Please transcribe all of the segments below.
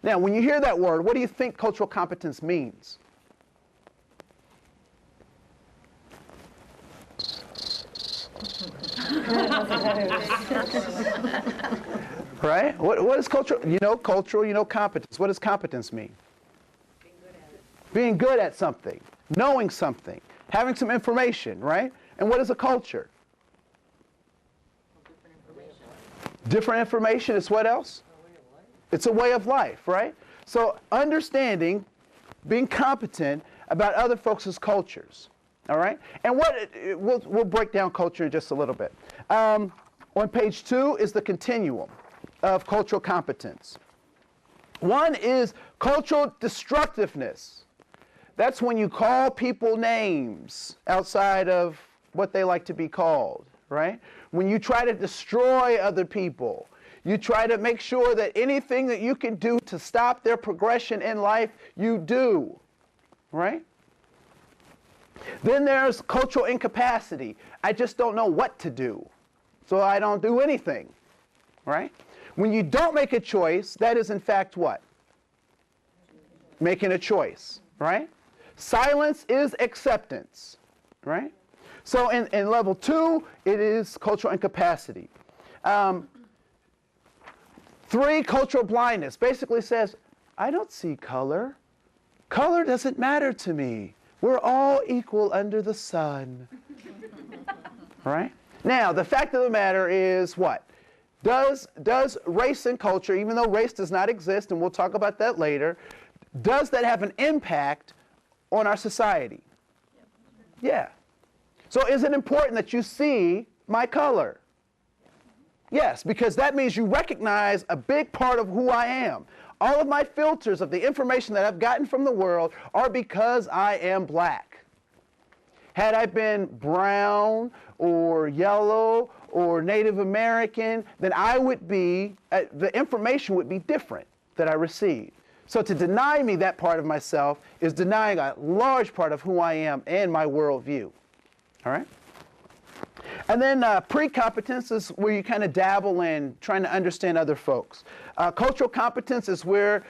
Now, when you hear that word, what do you think cultural competence means? Right? What is cultural? You know cultural, you know competence. What does competence mean? Being good at something, knowing something, having some information, right? And what is a culture? Different information is what else? It's a way of life, right? So understanding, being competent about other folks' cultures, all right? And we'll break down culture in just a little bit. On page 2 is the continuum of cultural competence. One is cultural destructiveness. That's when you call people names outside of what they like to be called, right? When you try to destroy other people, you try to make sure that anything that you can do to stop their progression in life, you do, right? Then there's cultural incapacity. I just don't know what to do, so I don't do anything, right? When you don't make a choice, that is in fact what? Making a choice, right? Silence is acceptance, right? So in level 2, it is cultural incapacity. 3, cultural blindness, basically says, I don't see color. Color doesn't matter to me. We're all equal under the sun. Right? Now, the fact of the matter is what? Does race and culture, even though race does not exist, and we'll talk about that later, does that have an impact on our society? Yeah. So is it important that you see my color? Yes, because that means you recognize a big part of who I am. All of my filters of the information that I've gotten from the world are because I am black. Had I been brown or yellow or Native American, then I would be, the information would be different that I received. So to deny me that part of myself is denying a large part of who I am and my worldview. All right? And then pre-competence is where you kind of dabble in trying to understand other folks. Cultural competence is where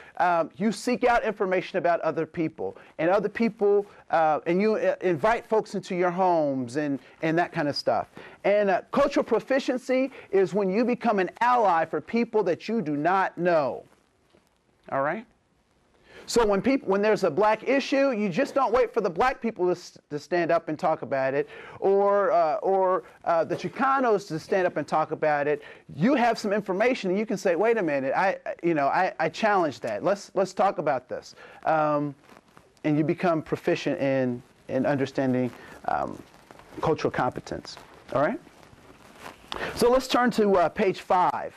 you seek out information about other people, and you invite folks into your homes and that kind of stuff. And cultural proficiency is when you become an ally for people that you do not know. All right? So when there's a black issue, you just don't wait for the black people to stand up and talk about it, or the Chicanos to stand up and talk about it. You have some information, and you can say, "Wait a minute, I challenge that. Let's talk about this," and you become proficient in understanding cultural competence. All right. So let's turn to page 5.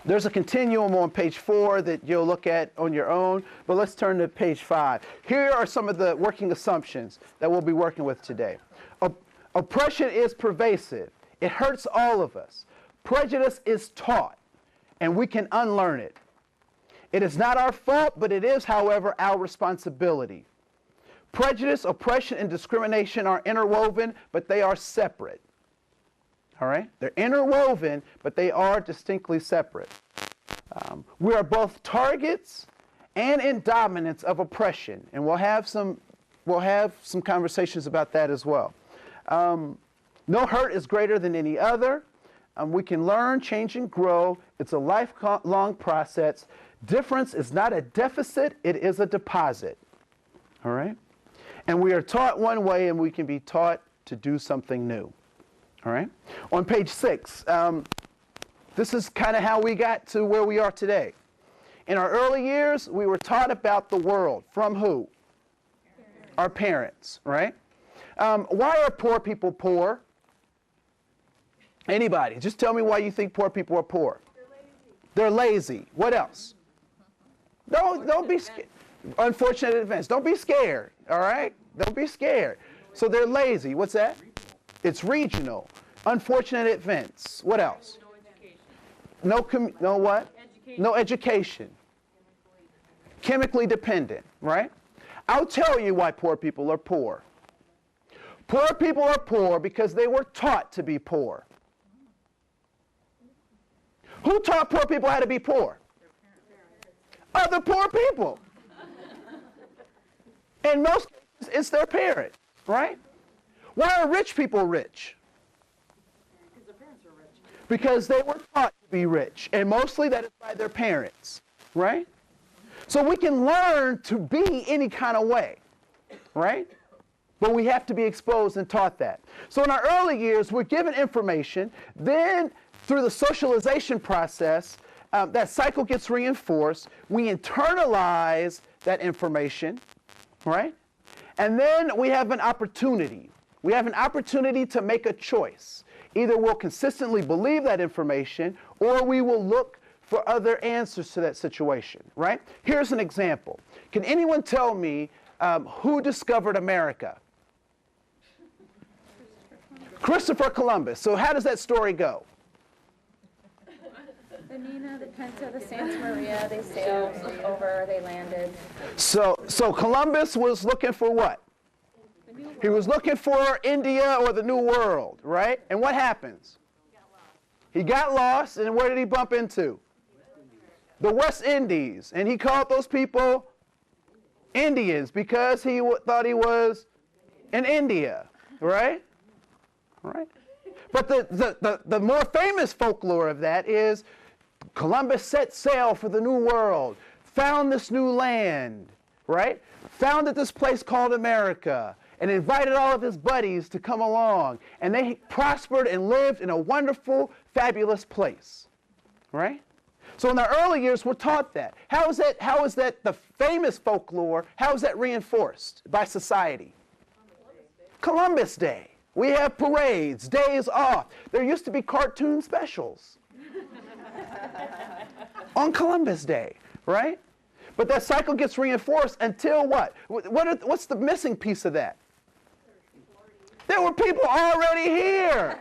There's a continuum on page 4 that you'll look at on your own, but let's turn to page 5. Here are some of the working assumptions that we'll be working with today. Oppression is pervasive. It hurts all of us. Prejudice is taught, and we can unlearn it. It is not our fault, but it is, however, our responsibility. Prejudice, oppression, and discrimination are interwoven, but they are separate. All right? They're interwoven, but they are distinctly separate. We are both targets and in dominance of oppression, and we'll have some conversations about that as well. No hurt is greater than any other. We can learn, change, and grow. It's a lifelong process. Difference is not a deficit, it is a deposit. All right? And we are taught one way, and we can be taught to do something new. All right? On page 6, this is kind of how we got to where we are today. In our early years, we were taught about the world. From who? Our parents, right? Why are poor people poor? Anybody? Just tell me why you think poor people are poor. They're lazy. What else? Don't be scared. Unfortunate events. Don't be scared, all right? Don't be scared. So they're lazy. What's that? It's regional. Unfortunate events. What else? No what? Education. No education. Chemically dependent, right? I'll tell you why poor people are poor. Poor people are poor because they were taught to be poor. Who taught poor people how to be poor? Other poor people. In most cases, it's their parents, right? Why are rich people rich? Because their parents are rich. Because they were taught to be rich, and mostly that is by their parents, right? So we can learn to be any kind of way, right? But we have to be exposed and taught that. So in our early years, we're given information. Then through the socialization process, that cycle gets reinforced. We internalize that information, right? And then we have an opportunity. We have an opportunity to make a choice. Either we'll consistently believe that information, or we will look for other answers to that situation, right? Here's an example. Can anyone tell me who discovered America? Christopher Columbus. So how does that story go? The Nina, the Pinta, the Santa Maria, they sailed over, they landed. So Columbus was looking for what? He was looking for India or the New World, right? And what happens? He got lost, and where did he bump into? The West Indies. And he called those people Indians because he thought he was in India, right? Right? But the more famous folklore of that is Columbus set sail for the New World, found this new land, right? Founded this place called America, and invited all of his buddies to come along. And they prospered and lived in a wonderful, fabulous place, right? So in the early years, we're taught that. How is that the famous folklore, how is that reinforced by society? Columbus Day. We have parades, days off. There used to be cartoon specials on Columbus Day, right? But that cycle gets reinforced until what? What's the missing piece of that? There were people already here.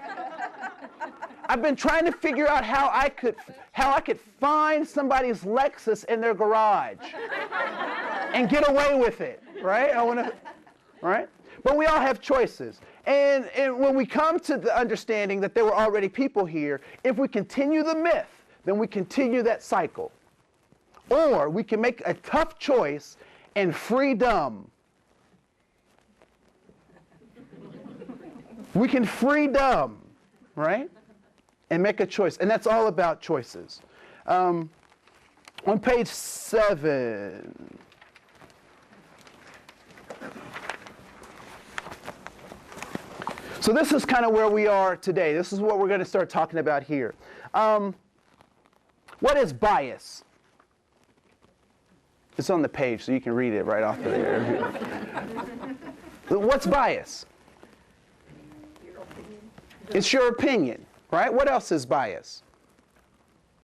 I've been trying to figure out how I could find somebody's Lexus in their garage and get away with it, right? Right? But we all have choices. And when we come to the understanding that there were already people here, if we continue the myth, then we continue that cycle. Or we can make a tough choice and freedom. We can freedom, right? And make a choice. And that's all about choices. On page 7. So this is kind of where we are today. This is what we're going to start talking about here. What is bias? It's on the page, so you can read it right off of there. What's bias? It's your opinion, right? What else is bias?